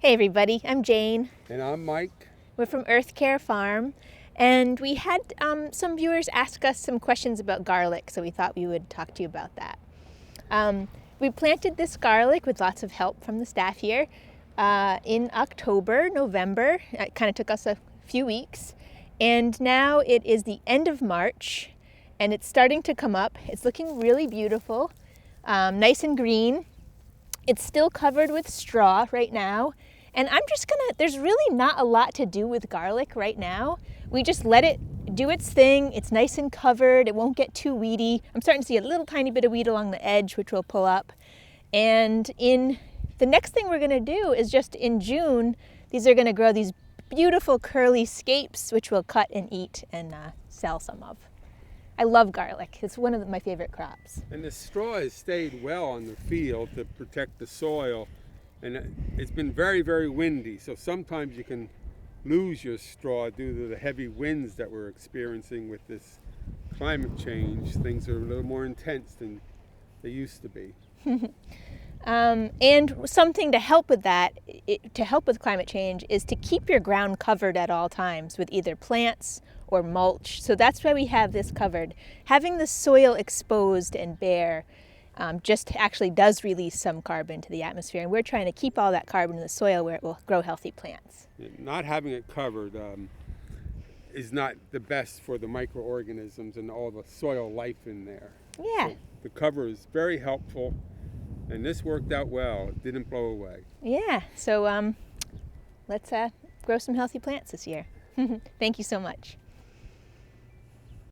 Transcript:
Hey everybody, I'm Jane. And I'm Mike. We're from Earth Care Farm, and we had some viewers ask us some questions about garlic, so we thought we would talk to you about that. We planted this garlic with lots of help from the staff here in October, November. It kind of took us a few weeks, and now it is the end of March, and it's starting to come up. It's looking really beautiful, nice and green. It's still covered with straw right now. And I'm just there's really not a lot to do with garlic right now. We just let it do its thing. It's nice and covered. It won't get too weedy. I'm starting to see a little tiny bit of weed along the edge, which we'll pull up. And the next thing we're gonna do is just in June, these are gonna grow these beautiful curly scapes, which we'll cut and eat and sell some of. I love garlic. It's one of my favorite crops. And the straw has stayed well on the field to protect the soil. And it's been very, very windy. So sometimes you can lose your straw due to the heavy winds that we're experiencing with this climate change. Things are a little more intense than they used to be. And something to help with that, to help with climate change, is to keep your ground covered at all times with either plants or mulch. So that's why we have this covered. Having the soil exposed and bare just actually does release some carbon to the atmosphere, and we're trying to keep all that carbon in the soil where it will grow healthy plants. Not having it covered is not the best for the microorganisms and all the soil life in there. Yeah. So the cover is very helpful, and this worked out well. It didn't blow away. Yeah, so let's grow some healthy plants this year. Thank you so much.